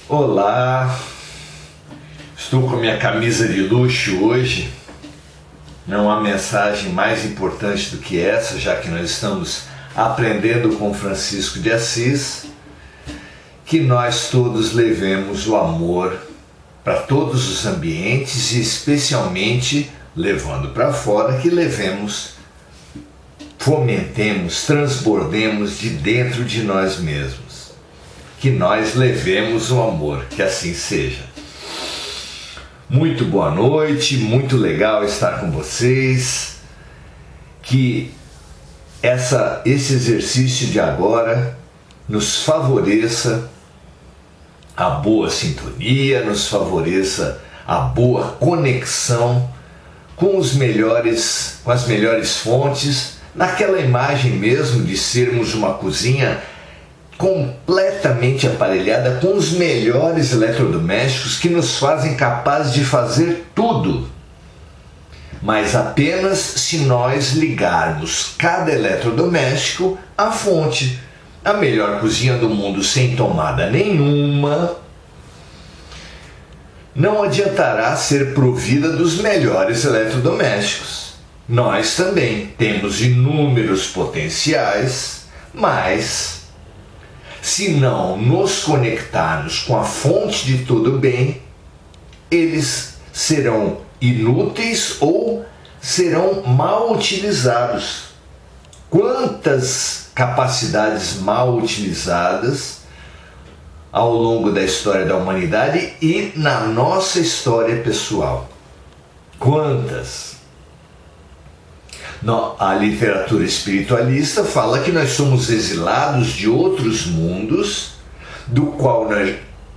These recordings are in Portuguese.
Olá, estou com a minha camisa de luxo hoje. Não há mensagem mais importante do que essa, já que nós estamos aprendendo com Francisco de Assis, que nós todos levemos o amor para todos os ambientes e especialmente, levando para fora, que fomentemos, transbordemos de dentro de nós mesmos. Que nós levemos o amor, que assim seja. Muito boa noite, muito legal estar com vocês. Que esse exercício de agora nos favoreça a boa sintonia, nos favoreça a boa conexão com as melhores fontes, naquela imagem mesmo de sermos uma cozinha completamente aparelhada com os melhores eletrodomésticos que nos fazem capazes de fazer tudo. Mas apenas se nós ligarmos cada eletrodoméstico à fonte. A melhor cozinha do mundo sem tomada nenhuma não adiantará ser provida dos melhores eletrodomésticos. Nós também temos inúmeros potenciais, mas se não nos conectarmos com a fonte de todo bem, eles serão inúteis ou serão mal utilizados. Quantas capacidades mal utilizadas ao longo da história da humanidade e na nossa história pessoal. Quantas? A literatura espiritualista fala que nós somos exilados de outros mundos, do qual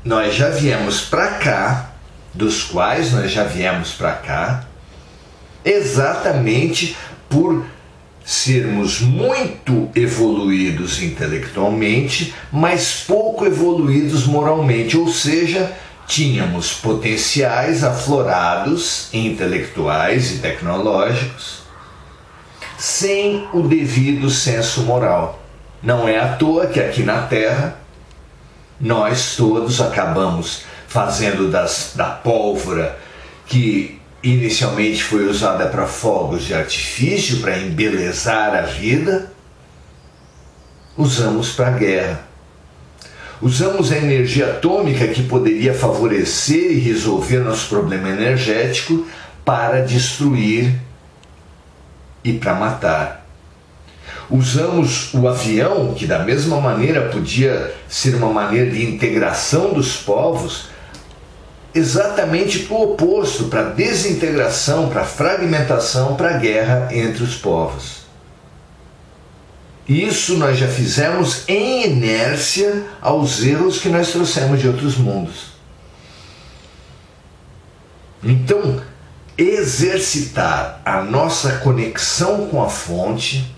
nós já viemos para cá, dos quais nós já viemos para cá, exatamente por sermos muito evoluídos intelectualmente, mas pouco evoluídos moralmente, ou seja, tínhamos potenciais aflorados intelectuais e tecnológicos, sem o devido senso moral. Não é à toa que aqui na Terra nós todos acabamos fazendo da pólvora que inicialmente foi usada para fogos de artifício, para embelezar a vida, usamos para a guerra. Usamos a energia atômica que poderia favorecer e resolver nosso problema energético para destruir e para matar. Usamos o avião, que da mesma maneira podia ser uma maneira de integração dos povos, exatamente para o oposto, para desintegração, para fragmentação, para a guerra entre os povos. Isso nós já fizemos em inércia aos erros que nós trouxemos de outros mundos. Então, exercitar a nossa conexão com a fonte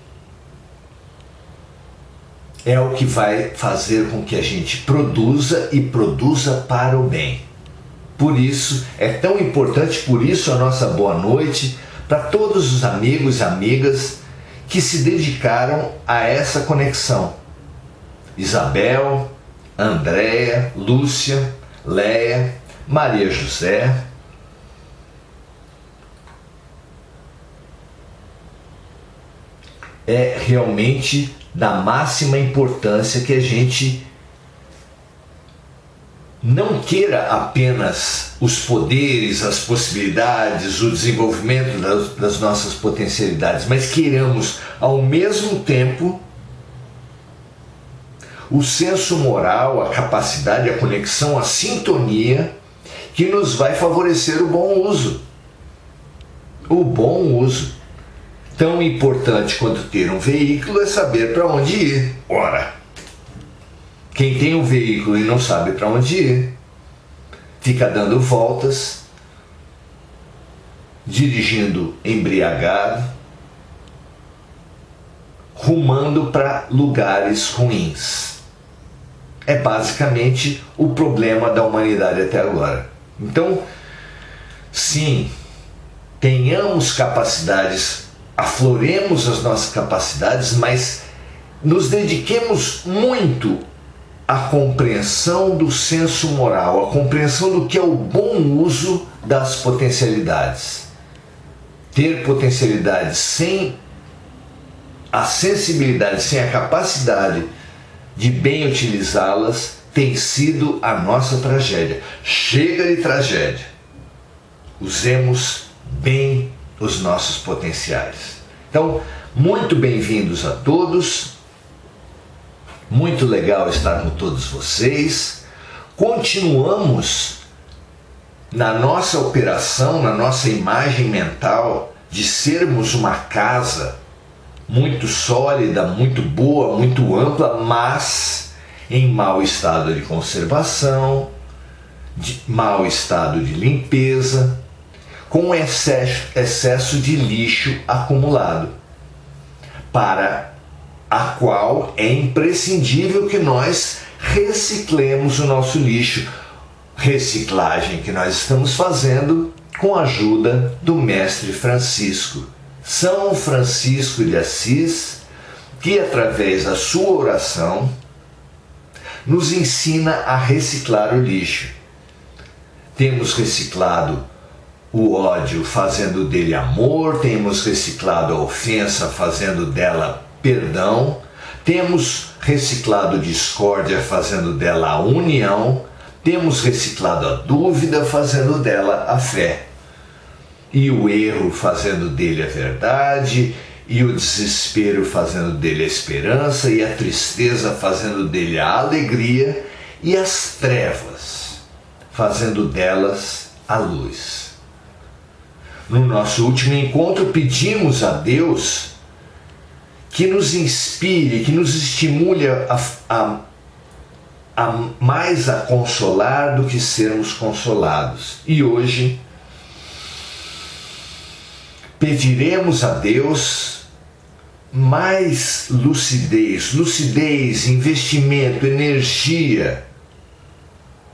é o que vai fazer com que a gente produza e produza para o bem. Por isso, é tão importante, por isso a nossa boa noite para todos os amigos e amigas que se dedicaram a essa conexão. Isabel, Andréia, Lúcia, Leia, Maria José. É realmente da máxima importância que a gente não queira apenas os poderes, as possibilidades, o desenvolvimento das nossas potencialidades, mas queiramos ao mesmo tempo o senso moral, a capacidade, a conexão, a sintonia que nos vai favorecer o bom uso. O bom uso. Tão importante quanto ter um veículo é saber para onde ir. Ora, quem tem um veículo e não sabe para onde ir, fica dando voltas, dirigindo embriagado, rumando para lugares ruins. É basicamente o problema da humanidade até agora. Então, sim, tenhamos capacidades, afloremos as nossas capacidades, mas nos dediquemos muito a compreensão do senso moral, a compreensão do que é o bom uso das potencialidades. Ter potencialidades sem a sensibilidade, sem a capacidade de bem utilizá-las, tem sido a nossa tragédia. Chega de tragédia. Usemos bem os nossos potenciais. Então, muito bem-vindos a todos. Muito legal estar com todos vocês. Continuamos na nossa operação, na nossa imagem mental de sermos uma casa muito sólida, muito boa, muito ampla, mas em mau estado de conservação, de mau estado de limpeza, com excesso de lixo acumulado, para a qual é imprescindível que nós reciclemos o nosso lixo. Reciclagem que nós estamos fazendo com a ajuda do Mestre Francisco, São Francisco de Assis, que através da sua oração nos ensina a reciclar o lixo. Temos reciclado o ódio fazendo dele amor, temos reciclado a ofensa fazendo dela perdão, temos reciclado a discórdia fazendo dela a união, temos reciclado a dúvida fazendo dela a fé, e o erro fazendo dele a verdade, e o desespero fazendo dele a esperança, e a tristeza fazendo dele a alegria, e as trevas fazendo delas a luz. No nosso último encontro, pedimos a Deus que nos inspire, que nos estimule mais a consolar do que sermos consolados. E hoje pediremos a Deus mais lucidez, investimento, energia,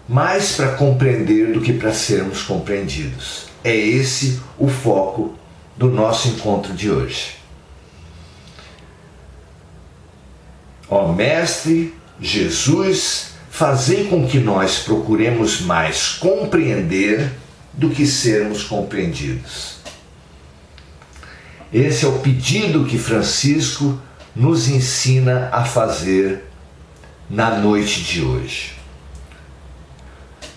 mais para compreender do que para sermos compreendidos. É esse o foco do nosso encontro de hoje. Ó Mestre Jesus, fazei com que nós procuremos mais compreender do que sermos compreendidos. Esse é o pedido que Francisco nos ensina a fazer na noite de hoje.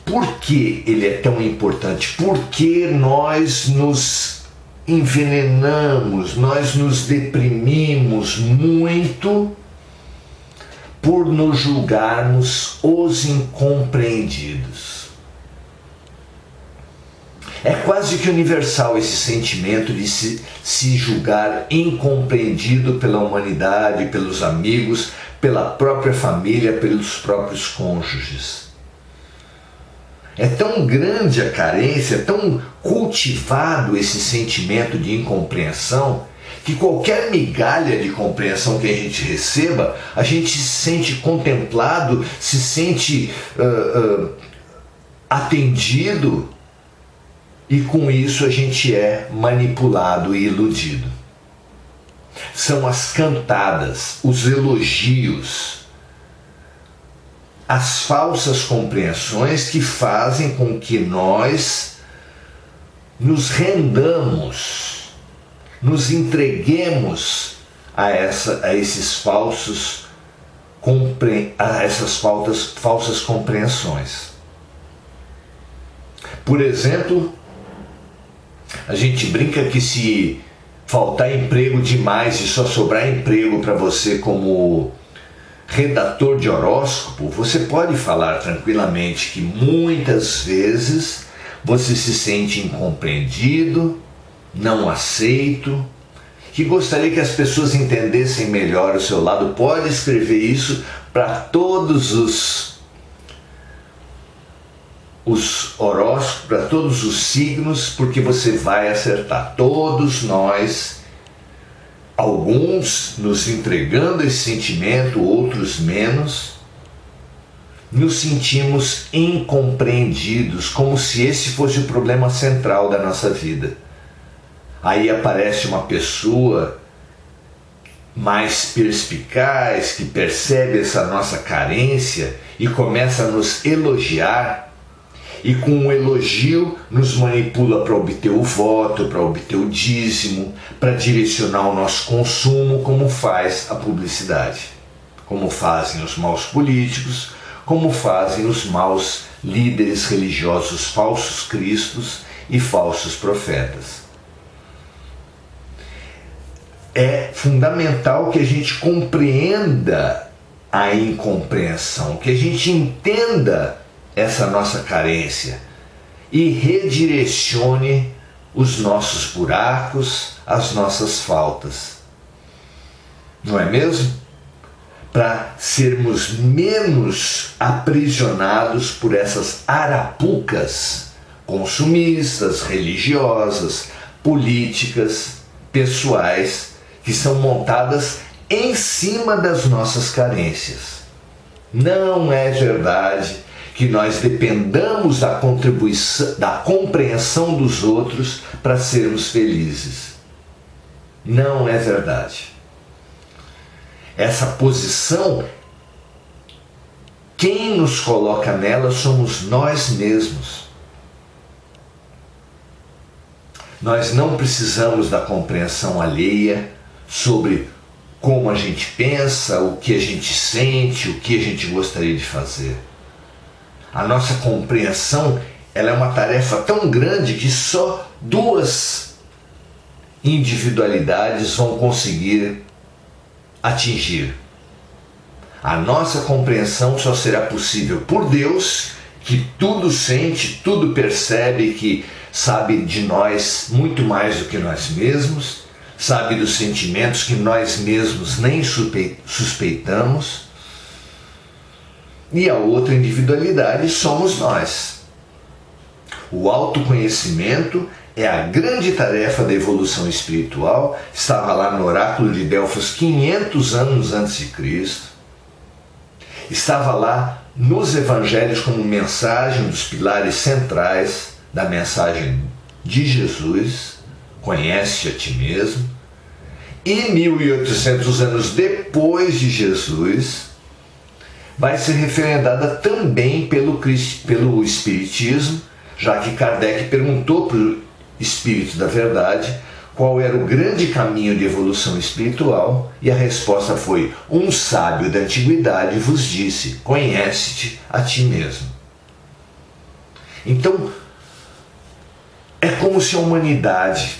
Por que ele é tão importante? Porque nós nos envenenamos, nós nos deprimimos muito por nos julgarmos os incompreendidos. É quase que universal esse sentimento de se julgar incompreendido pela humanidade, pelos amigos, pela própria família, pelos próprios cônjuges. É tão grande a carência, é tão cultivado esse sentimento de incompreensão, que qualquer migalha de compreensão que a gente receba, a gente se sente contemplado, se sente atendido, e com isso a gente é manipulado e iludido. São as cantadas, os elogios, as falsas compreensões que fazem com que nós nos rendamos, nos entreguemos a essas falsas compreensões. Por exemplo, a gente brinca que se faltar emprego demais e só sobrar emprego para você como redator de horóscopo, você pode falar tranquilamente que muitas vezes você se sente incompreendido, não aceito, que gostaria que as pessoas entendessem melhor o seu lado. Pode escrever isso para todos os horóscopos, para todos os signos, porque você vai acertar. Todos nós, alguns nos entregando esse sentimento, outros menos, nos sentimos incompreendidos, como se esse fosse o problema central da nossa vida. Aí aparece uma pessoa mais perspicaz, que percebe essa nossa carência e começa a nos elogiar, e com o elogio nos manipula para obter o voto, para obter o dízimo, para direcionar o nosso consumo, como faz a publicidade, como fazem os maus políticos, como fazem os maus líderes religiosos, falsos cristos e falsos profetas. É fundamental que a gente compreenda a incompreensão, que a gente entenda essa nossa carência e redirecione os nossos buracos, as nossas faltas. Não é mesmo? Para sermos menos aprisionados por essas arapucas consumistas, religiosas, políticas, pessoais, que são montadas em cima das nossas carências. Não é verdade que nós dependamos da contribuição, da compreensão dos outros para sermos felizes. Não é verdade. Essa posição, quem nos coloca nela somos nós mesmos. Nós não precisamos da compreensão alheia sobre como a gente pensa, o que a gente sente, o que a gente gostaria de fazer. A nossa compreensão, ela é uma tarefa tão grande que só duas individualidades vão conseguir atingir. A nossa compreensão só será possível por Deus, que tudo sente, tudo percebe, que sabe de nós muito mais do que nós mesmos, sabe dos sentimentos que nós mesmos nem suspeitamos. E a outra individualidade somos nós. O autoconhecimento é a grande tarefa da evolução espiritual. Estava lá no oráculo de Delfos 500 anos antes de Cristo. Estava lá nos evangelhos como mensagem dos pilares centrais da mensagem de Jesus, conhece a ti mesmo. E 1800 anos depois de Jesus, vai ser referendada também pelo Espiritismo, já que Kardec perguntou para o Espírito da Verdade qual era o grande caminho de evolução espiritual, e a resposta foi: um sábio da antiguidade vos disse, conhece-te a ti mesmo. Então, é como se a humanidade,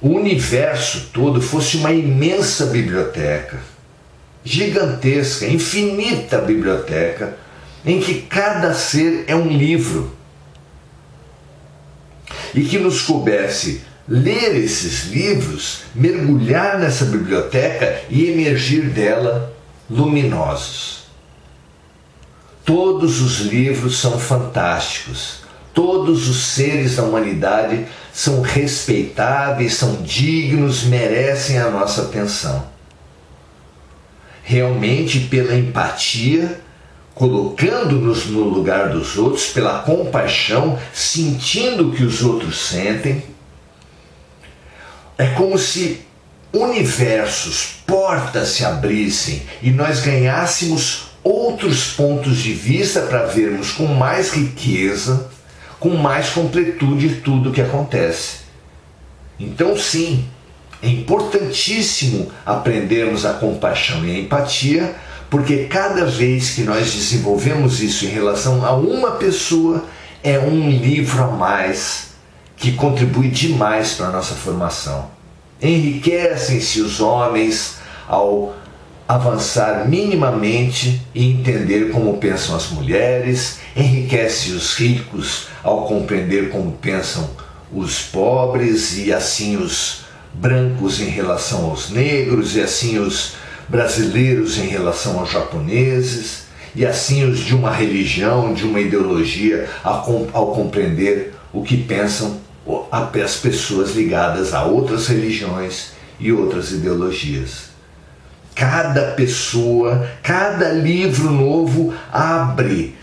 o universo todo, fosse uma imensa biblioteca, gigantesca, infinita biblioteca, em que cada ser é um livro, e que nos coubesse ler esses livros, mergulhar nessa biblioteca e emergir dela luminosos. Todos os livros são fantásticos, todos os seres da humanidade são respeitáveis, são dignos, merecem a nossa atenção. Realmente, pela empatia, colocando-nos no lugar dos outros, pela compaixão, sentindo o que os outros sentem, é como se universos, portas se abrissem e nós ganhássemos outros pontos de vista para vermos com mais riqueza, com mais completude tudo o que acontece. Então, sim, é importantíssimo aprendermos a compaixão e a empatia, porque cada vez que nós desenvolvemos isso em relação a uma pessoa, é um livro a mais que contribui demais para a nossa formação. Enriquecem-se os homens ao avançar minimamente e entender como pensam as mulheres, enriquece os ricos ao compreender como pensam os pobres, e assim os brancos em relação aos negros, e assim os brasileiros em relação aos japoneses, e assim os de uma religião, de uma ideologia, ao compreender o que pensam as pessoas ligadas a outras religiões e outras ideologias. Cada pessoa, cada livro novo abre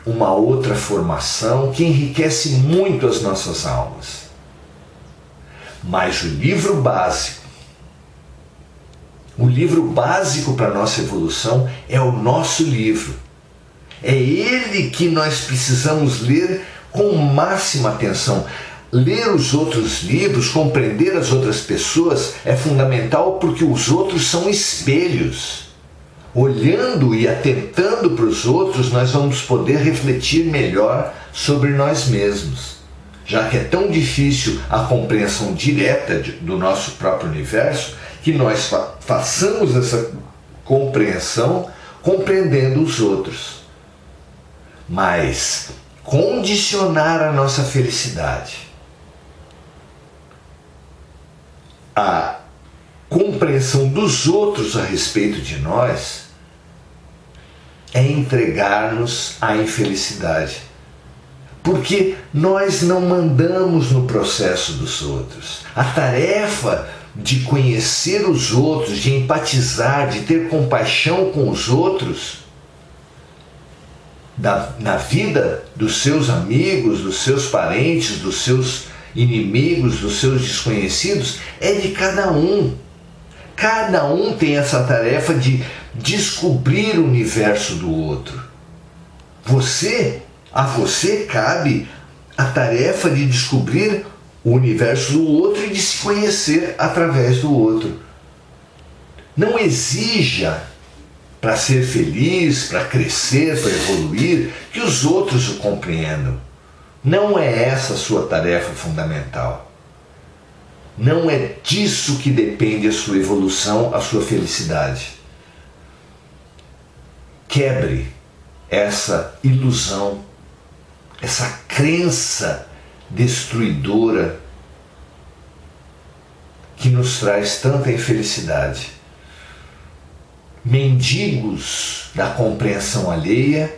uma outra formação que enriquece muito as nossas almas. Mas o livro básico, O livro básico para a nossa evolução é o nosso livro. É ele que nós precisamos ler com máxima atenção. Ler os outros livros, compreender as outras pessoas é fundamental porque os outros são espelhos. Olhando e atentando para os outros, nós vamos poder refletir melhor sobre nós mesmos. Já que é tão difícil a compreensão direta do nosso próprio universo, que nós façamos essa compreensão compreendendo os outros. Mas condicionar a nossa felicidade à compreensão dos outros a respeito de nós é entregar-nos à infelicidade. Porque nós não mandamos no processo dos outros. A tarefa de conhecer os outros, de empatizar, de ter compaixão com os outros, na vida dos seus amigos, dos seus parentes, dos seus inimigos, dos seus desconhecidos, é de cada um. Cada um tem essa tarefa de descobrir o universo do outro. A você cabe a tarefa de descobrir o universo do outro e de se conhecer através do outro. Não exija, para ser feliz, para crescer, para evoluir, que os outros o compreendam. Não é essa a sua tarefa fundamental. Não é disso que depende a sua evolução, a sua felicidade. Quebre essa ilusão, essa crença destruidora que nos traz tanta infelicidade. Mendigos da compreensão alheia,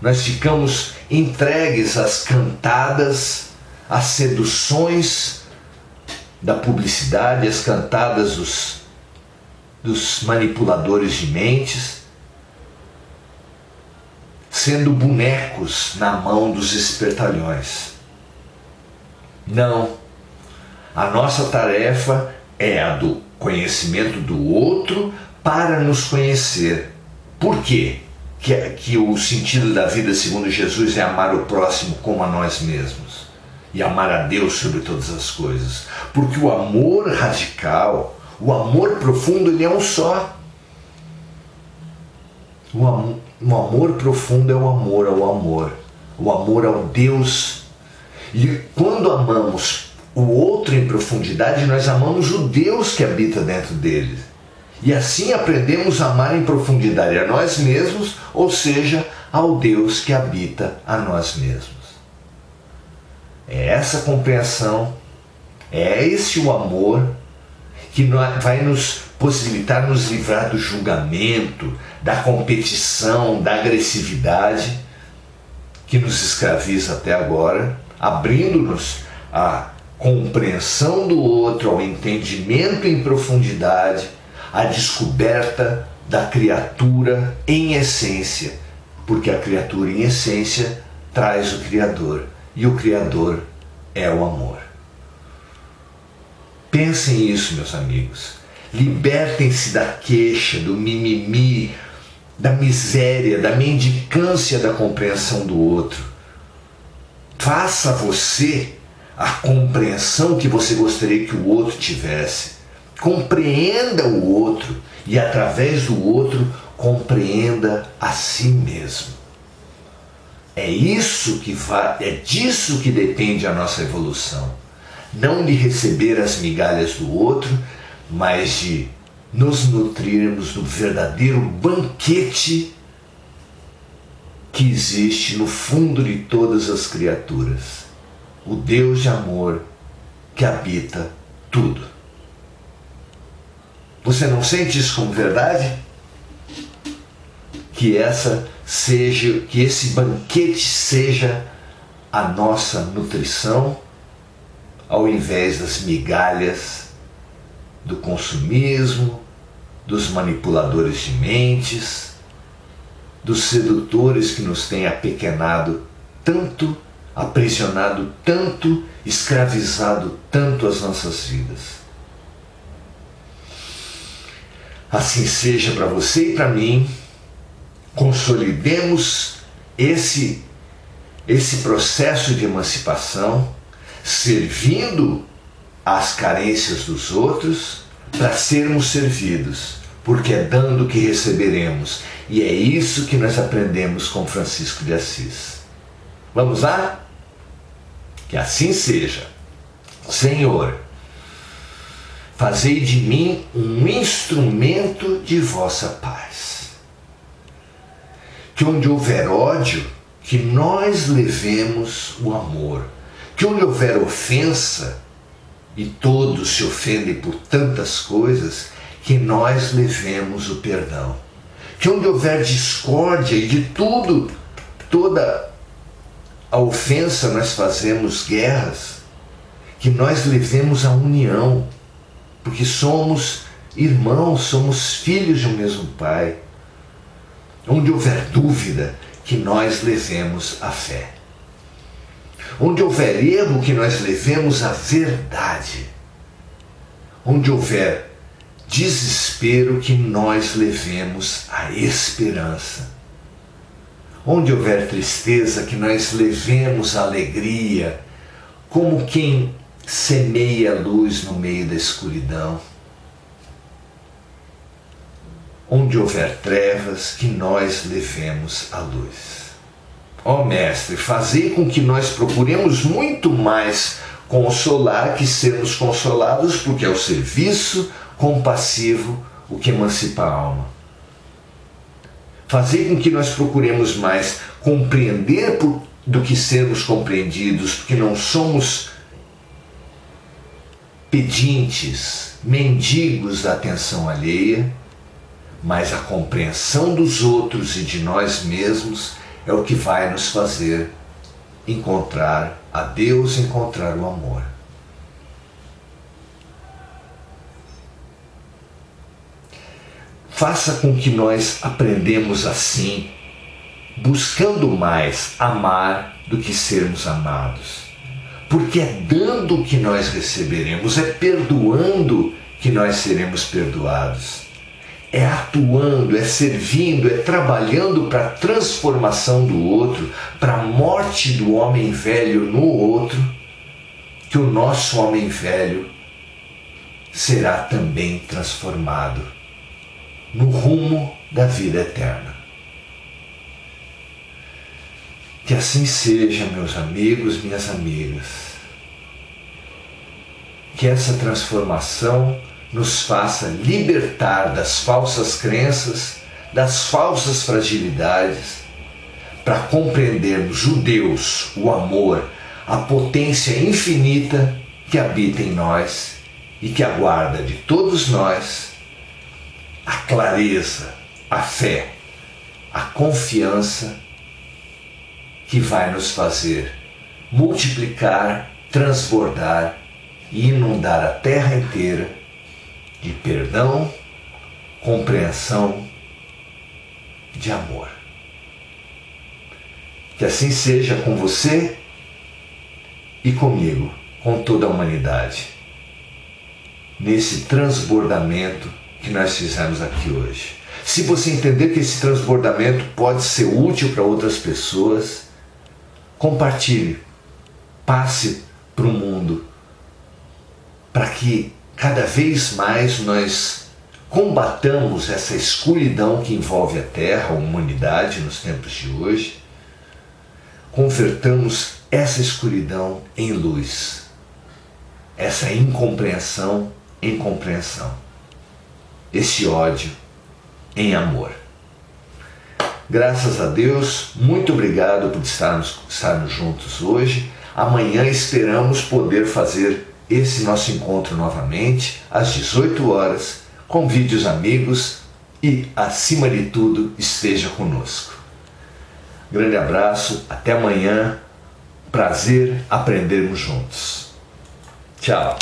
nós ficamos entregues às cantadas, às seduções da publicidade, às cantadas dos manipuladores de mentes, sendo bonecos na mão dos espertalhões. Não. A nossa tarefa é a do conhecimento do outro para nos conhecer. Por quê? Que o sentido da vida segundo Jesus é amar o próximo como a nós mesmos e amar a Deus sobre todas as coisas. Porque o amor radical, o amor profundo, ele é um só. O amor profundo é o amor ao amor, o amor ao Deus. E quando amamos o outro em profundidade, nós amamos o Deus que habita dentro dele. E assim aprendemos a amar em profundidade a nós mesmos, ou seja, ao Deus que habita a nós mesmos. É essa compreensão, é esse o amor que vai nos possibilitar nos livrar do julgamento, da competição, da agressividade que nos escraviza até agora, abrindo-nos à compreensão do outro, ao entendimento em profundidade, à descoberta da criatura em essência, porque a criatura em essência traz o Criador, e o Criador é o amor. Pensem nisso, meus amigos. Libertem-se da queixa, do mimimi, da miséria, da mendicância da compreensão do outro. Faça você a compreensão que você gostaria que o outro tivesse. Compreenda o outro e, através do outro, compreenda a si mesmo. É disso que depende a nossa evolução. Não de receber as migalhas do outro, mas de nos nutrirmos do verdadeiro banquete que existe no fundo de todas as criaturas. O Deus de amor que habita tudo. Você não sente isso como verdade? Que esse banquete seja a nossa nutrição, ao invés das migalhas do consumismo, dos manipuladores de mentes, dos sedutores que nos têm apequenado tanto, aprisionado tanto, escravizado tanto as nossas vidas. Assim seja para você e para mim. Consolidemos esse processo de emancipação, servindo às carências dos outros, para sermos servidos, porque é dando que receberemos. E é isso que nós aprendemos com Francisco de Assis. Vamos lá? Que assim seja. Senhor, fazei de mim um instrumento de vossa paz. Que onde houver ódio, que nós levemos o amor. Que onde houver ofensa, e todos se ofendem por tantas coisas, que nós levemos o perdão. Que onde houver discórdia e de tudo, toda a ofensa nós fazemos guerras, que nós levemos a união, porque somos irmãos, somos filhos de um mesmo Pai. Onde houver dúvida, que nós levemos a fé. Onde houver erro, que nós levemos a verdade. Onde houver desespero, que nós levemos a esperança. Onde houver tristeza, que nós levemos a alegria, como quem semeia a luz no meio da escuridão. Onde houver trevas, que nós levemos a luz. Ó Mestre, fazei com que nós procuremos muito mais consolar que sermos consolados, porque é o serviço compassivo o que emancipa a alma. Fazei com que nós procuremos mais compreender do que sermos compreendidos, porque não somos pedintes, mendigos da atenção alheia, mas a compreensão dos outros e de nós mesmos é o que vai nos fazer encontrar a Deus, encontrar o amor. Faça com que nós aprendemos assim, buscando mais amar do que sermos amados. Porque é dando que nós receberemos, é perdoando que nós seremos perdoados. É atuando, é servindo, é trabalhando para a transformação do outro, para a morte do homem velho no outro, que o nosso homem velho será também transformado no rumo da vida eterna. Que assim seja, meus amigos, minhas amigas. Que essa transformação nos faça libertar das falsas crenças, das falsas fragilidades, para compreendermos o Deus, o amor, a potência infinita que habita em nós e que aguarda de todos nós a clareza, a fé, a confiança que vai nos fazer multiplicar, transbordar e inundar a terra inteira de perdão, compreensão, de amor. Que assim seja com você e comigo, com toda a humanidade, nesse transbordamento que nós fizemos aqui hoje. Se você entender que esse transbordamento pode ser útil para outras pessoas, compartilhe, passe para o mundo, para que cada vez mais nós combatamos essa escuridão que envolve a Terra, a humanidade nos tempos de hoje, convertamos essa escuridão em luz, essa incompreensão em compreensão, esse ódio em amor. Graças a Deus, muito obrigado por estarmos juntos hoje. Amanhã esperamos poder fazer esse nosso encontro novamente, às 18 horas. Convide os amigos e, acima de tudo, esteja conosco. Grande abraço, até amanhã. Prazer aprendermos juntos. Tchau.